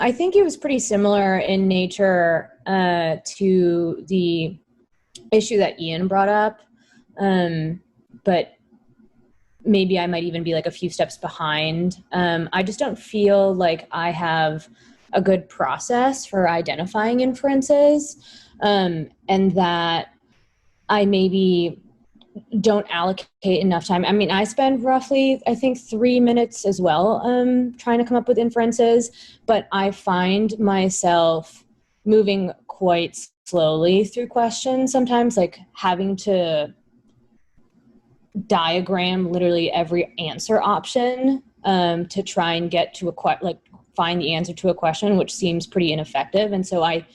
I think it was pretty similar in nature to the issue that Ian brought up, but maybe I might even be like a few steps behind. I just don't feel like I have a good process for identifying inferences, and that I maybe don't allocate enough time. I mean, I spend roughly, I think, 3 minutes as well trying to come up with inferences, but I find myself moving quite slowly through questions sometimes, like having to diagram literally every answer option to try and get to find the answer to a question, which seems pretty ineffective. And so I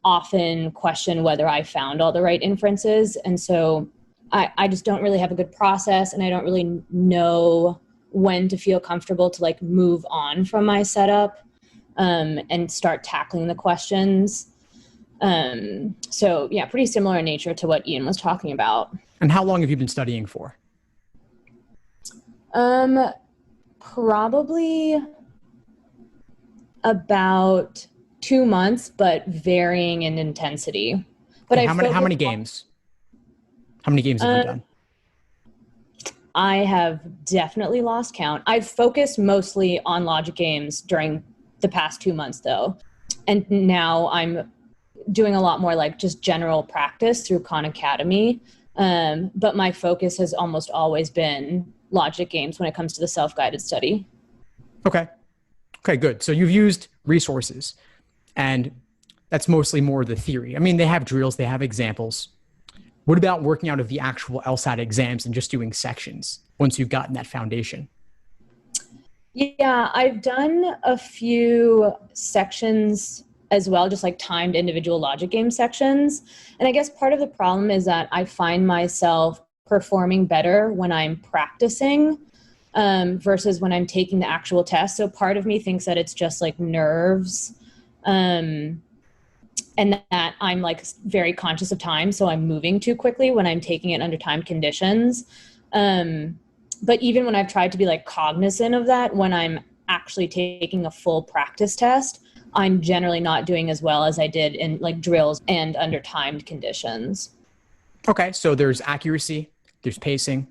often question whether I found all the right inferences. And so I just don't really have a good process, and I don't really know when to feel comfortable to like move on from my setup and start tackling the questions. So yeah, pretty similar in nature to what Ian was talking about. And how long have you been studying for? Probably about 2 months, but varying in intensity. But how many games? How many games have you done? I have definitely lost count. I've focused mostly on logic games during the past 2 months, though. And now I'm doing a lot more like just general practice through Khan Academy. But my focus has almost always been logic games when it comes to the self-guided study. Okay, good. So you've used resources, and that's mostly more the theory. I mean, they have drills, they have examples. What about working out of the actual LSAT exams and just doing sections once you've gotten that foundation? Yeah, I've done a few sections as well, just like timed individual logic game sections. And I guess part of the problem is that I find myself performing better when I'm practicing versus when I'm taking the actual test. So part of me thinks that it's just like nerves. And that I'm like very conscious of time, so I'm moving too quickly when I'm taking it under timed conditions. But even when I've tried to be like cognizant of that, when I'm actually taking a full practice test, I'm generally not doing as well as I did in like drills and under timed conditions. Okay, so there's accuracy, there's pacing,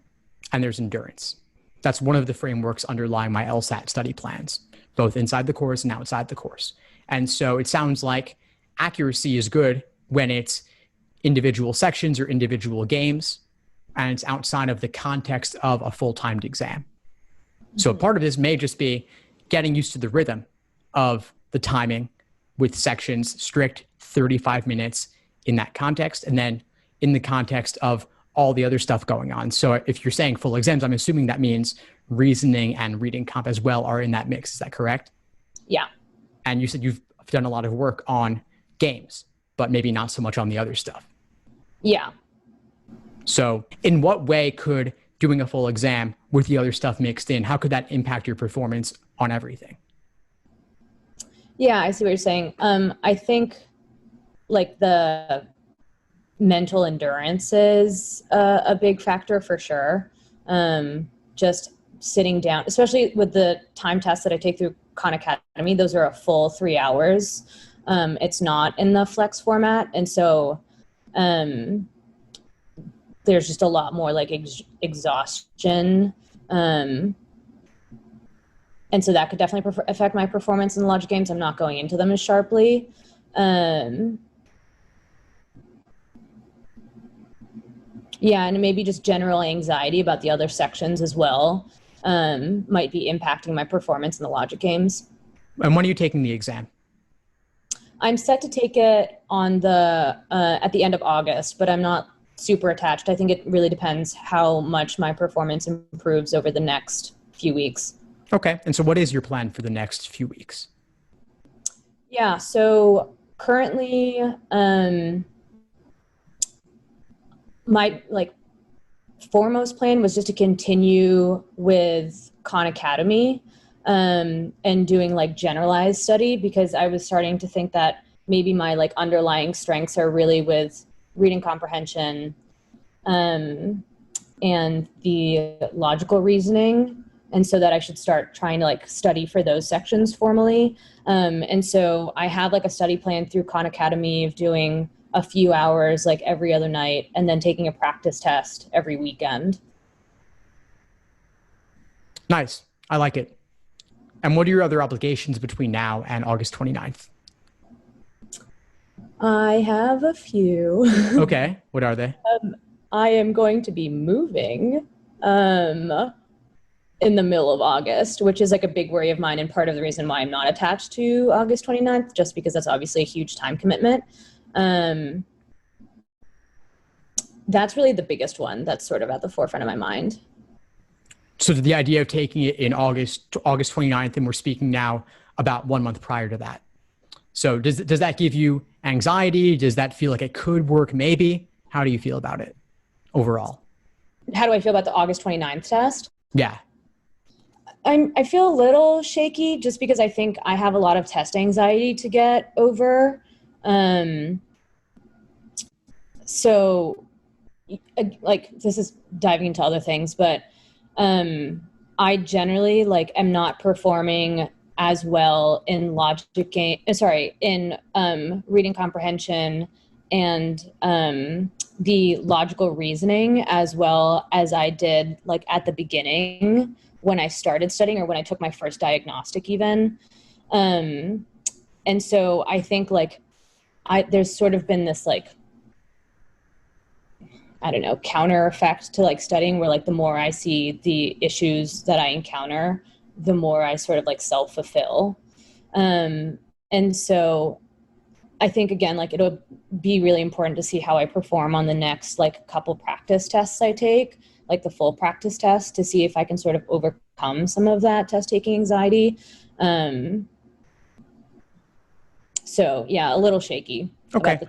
and there's endurance. That's one of the frameworks underlying my LSAT study plans, both inside the course and outside the course. And so it sounds like accuracy is good when it's individual sections or individual games, and it's outside of the context of a full-timed exam. So part of this may just be getting used to the rhythm of the timing with sections, strict 35 minutes in that context, and then in the context of all the other stuff going on. So if you're saying full exams, I'm assuming that means reasoning and reading comp as well are in that mix. Is that correct? Yeah. And you said you've done a lot of work on games, but maybe not so much on the other stuff. Yeah. So in what way could doing a full exam with the other stuff mixed in, how could that impact your performance on everything? Yeah, I see what you're saying. I think like the mental endurance is a big factor for sure. Just sitting down, especially with the time tests that I take through Khan Academy, those are a full 3 hours. It's not in the Flex format. And so there's just a lot more like exhaustion. And so that could definitely affect my performance in the logic games. I'm not going into them as sharply. Yeah, and maybe just general anxiety about the other sections as well might be impacting my performance in the logic games. And when are you taking the exam? I'm set to take it on at the end of August, but I'm not super attached. I think it really depends how much my performance improves over the next few weeks. Okay. And so what is your plan for the next few weeks? Yeah, so currently my foremost plan was just to continue with Khan Academy and doing like generalized study, because I was starting to think that maybe my like underlying strengths are really with reading comprehension and the logical reasoning. and so that I should start trying to like study for those sections formally. And so I have like a study plan through Khan Academy of doing a few hours like every other night, and then taking a practice test every weekend. Nice. I like it. And what are your other obligations between now and August 29th? I have a few. Okay. What are they? I am going to be moving in the middle of August, which is like a big worry of mine, and part of the reason why I'm not attached to August 29th, just because that's obviously a huge time commitment. That's really the biggest one that's sort of at the forefront of my mind. So the idea of taking it in August 29th, and we're speaking now about 1 month prior to that. So does that give you anxiety? Does that feel like it could work maybe? How do you feel about it overall? How do I feel about the August 29th test? Yeah. I feel a little shaky just because I think I have a lot of test anxiety to get over. So like this is diving into other things, but I generally like am not performing as well in reading comprehension and the logical reasoning as well as I did like at the beginning when I started studying, or when I took my first diagnostic even. And so I think like there's sort of been this like, I don't know, counter effect to like studying, where like the more I see the issues that I encounter, the more I sort of like self-fulfill. And so I think again, like it'll be really important to see how I perform on the next like couple practice tests I take, like the full practice test, to see if I can sort of overcome some of that test taking anxiety. So yeah, a little shaky. Okay.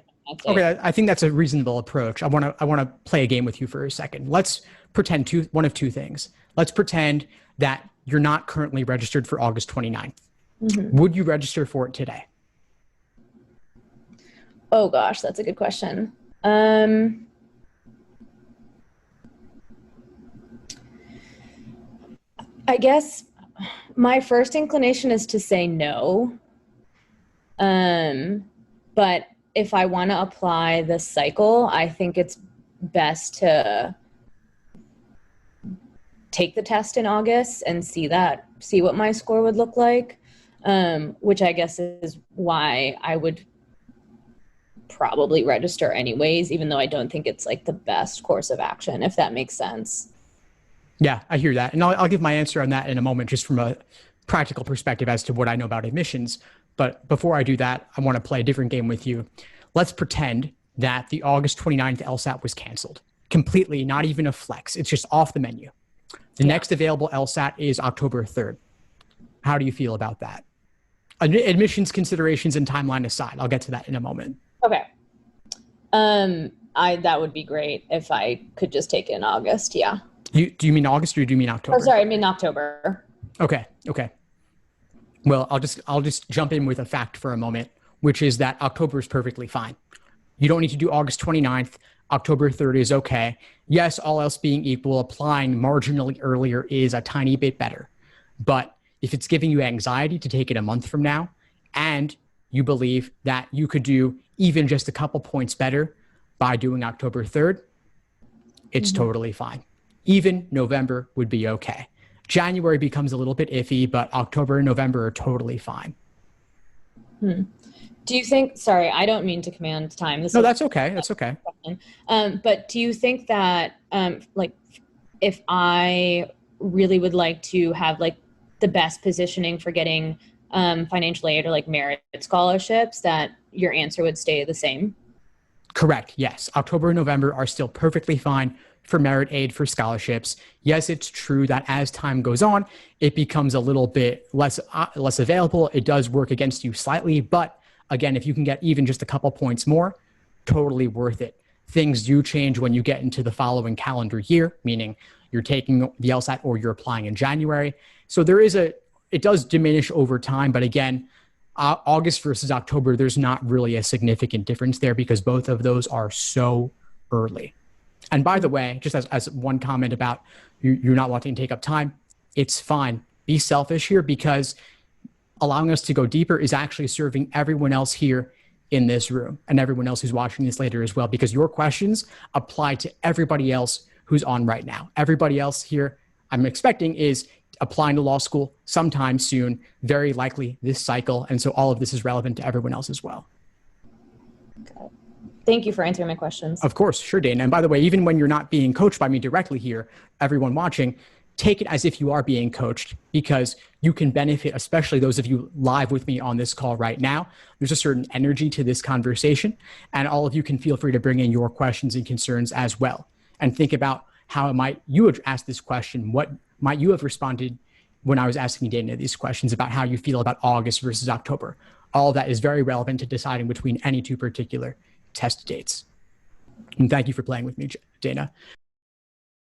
Okay, I think that's a reasonable approach. I want to play a game with you for a second. Let's pretend one of two things. Let's pretend that you're not currently registered for August 29th. Mm-hmm. Would you register for it today? Oh gosh, that's a good question. I guess my first inclination is to say no. But if I want to apply the cycle, I think it's best to take the test in August and see what my score would look like, which I guess is why I would probably register anyways, even though I don't think it's like the best course of action, if that makes sense. Yeah, I hear that. And I'll give my answer on that in a moment, just from a practical perspective as to what I know about admissions. But before I do that, I want to play a different game with you. Let's pretend that the August 29th LSAT was canceled completely, not even a flex. It's just off the menu. The next available LSAT is October 3rd. How do you feel about that? Admissions considerations and timeline aside, I'll get to that in a moment. Okay. That would be great if I could just take it in August. Yeah. Do you mean August or do you mean October? Oh, sorry, I mean October. Okay. Well, I'll just jump in with a fact for a moment, which is that October is perfectly fine. You don't need to do August 29th. October 3rd is okay. Yes, all else being equal, applying marginally earlier is a tiny bit better. But if it's giving you anxiety to take it a month from now, and you believe that you could do even just a couple points better by doing October 3rd, it's totally fine. Even November would be okay. January becomes a little bit iffy, but October and November are totally fine. Do you think, sorry, I don't mean to command time. No, that's okay. That's okay. But do you think that, like, if I really would like to have like the best positioning for getting financial aid or like merit scholarships, that your answer would stay the same? Correct. Yes. October and November are still perfectly fine for merit aid, for scholarships. Yes, it's true that as time goes on, it becomes a little bit less available. It does work against you slightly, but again, if you can get even just a couple points more, totally worth it. Things do change when you get into the following calendar year, meaning you're taking the LSAT or you're applying in January. So it does diminish over time, but again, August versus October, there's not really a significant difference there because both of those are so early. And by the way, just as one comment about you're not wanting to take up time, It's fine. Be selfish here, because allowing us to go deeper is actually serving everyone else here in this room and everyone else who's watching this later as well, because your questions apply to everybody else who's on right now. Everybody else here, I'm expecting, is applying to law school sometime soon, very likely this cycle. And so all of this is relevant to everyone else as well. Okay. Thank you for answering my questions. Of course. Sure, Dana. And by the way, even when you're not being coached by me directly here, everyone watching, take it as if you are being coached, because you can benefit, especially those of you live with me on this call right now. There's a certain energy to this conversation, and all of you can feel free to bring in your questions and concerns as well. And think about how might you have asked this question? What might you have responded when I was asking Dana these questions about how you feel about August versus October? All of that is very relevant to deciding between any two particular test dates. And thank you for playing with me, Dana.